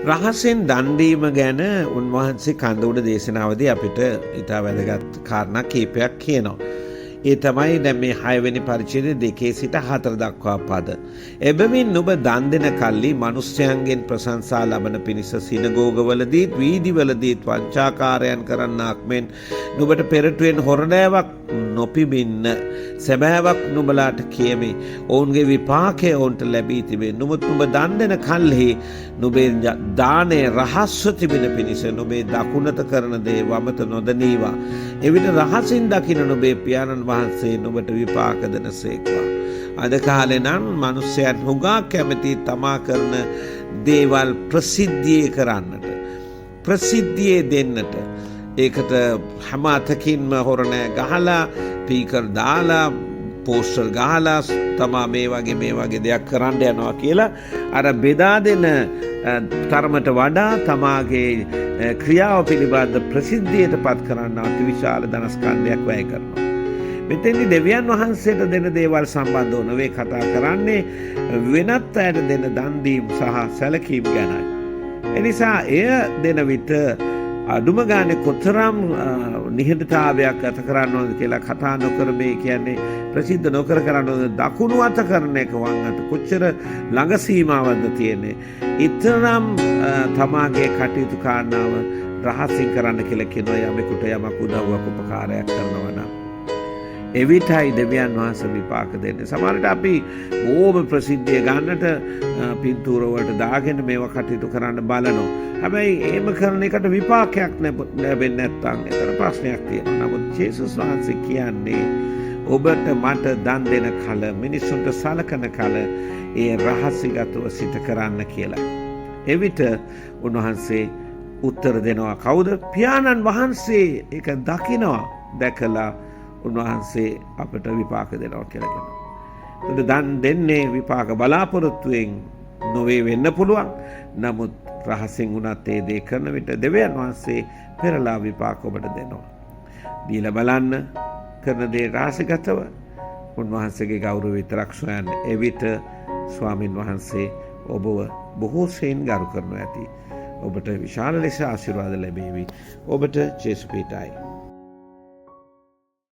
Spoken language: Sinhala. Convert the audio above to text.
රහසෙන් දන් දීම ගැන උන්වහන්සේ කඳුඩ දේශනාවදී අපිට ඉතා වැදගත් කාරණා කීපයක් කියනවා. ඒ තමයි දැන් මේ 6 වෙනි පරිච්ඡේදයේ 2 සිට 4 දක්වා පද. එබැවින් නුඹ දන් දෙන කල්ලි මිනිස්යන්ගෙන් ප්‍රශංසා ලබන පිණිස සිනගෝගවලදීත් වීදිවලදීත් වංචාකාරයන් කරන්නාක් මෙන් නුඹට පෙරටුවෙන් හොරණෑවක් නොපිබින්න සැබෑවක් නුඹලාට කියමි. ඔවුන්ගේ විපාකය ඔවුන්ට ලැබී තිබේ. නුඹ දන් දෙන කල්හි නුඹේ දානය රහස්ව තිබෙන පිණිස නුඹේ දකුණත කරන දේ වමත නොදනීවා. එවිට රහසින් දකින නුඹේ පියාණන් වහන්සේ නුඹට විපාක දෙනසේක්වා. අද කාලේ නම් මිනිස්යන් හුඟා කැමති තමා කරන දේවල් ප්‍රසිද්ධියේ කරන්නට, ප්‍රසිද්ධියේ දෙන්නට. ඒකට හැම අතකින්ම හොරණෑ ගහලා, පීකර් දාලා, පෝස්ටර් ගහලා තමා මේ වගේ දෙයක් කරන්න යනවා කියලා අර බෙදා දෙන තරමට වඩා තමාගේ ක්‍රියාව පිළිබඳ ප්‍රසිද්ධියට පත් කරන්න අතිවිශාල ධනස්කන්ධයක් වැය කරනවා. මෙතෙන්දි දෙවියන් වහන්සේට දෙන දේවල් සම්බන්ධව නෙවෙයි කතා කරන්නේ, වෙනත් අයට දෙන දන් දීම සහ සැලකීම් ගැනයි. එනිසා එය දෙන විට අඩුම ගානේ කොතරම් නිහඬතාවයක් ගත කරන්න ඕනද කියලා කතා නොකර මේ කියන්නේ ප්‍රසිද්ධ නොකර කරන්න ඕනද, දකුණු අත කරන එක වම් අත කොච්චර ළඟ සීමාවක්ද තියෙන්නේ. ඊතරම් තමාගේ කටයුතු කාරණාව රහසින් කරන්න කියලා කියනවා යමෙකුට යමක් උදව්වක් උපකාරයක් කරනවා නම්. එවිටයි දෙවියන් වහන්සේ විපාක දෙන්නේ. සමහරවිට අපි බොහොම ප්‍රසිද්ධිය ගන්නට පින්තූර වලට දාගෙන මේවා කටයුතු කරන්න බලනවා. හැබැයි එහෙම කරන එකට විපාකයක් ලැබෙන්නේ නැත්නම් ඒතර ප්‍රශ්නයක් තියෙනවා. නමුත් ජේසුස් වහන්සේ කියන්නේ ඔබට මට දන් දෙන කල, මිනිසුන්ට සලකන කල ඒ රහසිගතව සිට කරන්න කියලා. එවිට උන්වහන්සේ උත්තර දෙනවා. කවුද? පියාණන් වහන්සේ ඒක දකිනවා. දැකලා උන්වහන්සේ අපට විපාක දෙනවා කියලා කියනවා. එතකොට දන් දෙන්නේ විපාක බලාපොරොත්තුවෙන් නොවේ වෙන්න පුළුවන්. නමුත් රහසින් වුණත් ඒ දේ කරන විට දෙවියන් වහන්සේ පෙරලා විපාක ඔබට දෙනවා. දීලා බලන්න, කරන දේ රහසිගතව උන්වහන්සේගේ ගෞරවය විතරක් සොයන්න. එවිට ස්වාමින් වහන්සේ ඔබව බොහෝ සෙයින් ගරු කරනු ඇති. ඔබට විශාල ලෙස ආශිර්වාද ලැබේවි. ඔබට ජේසු පිටයි.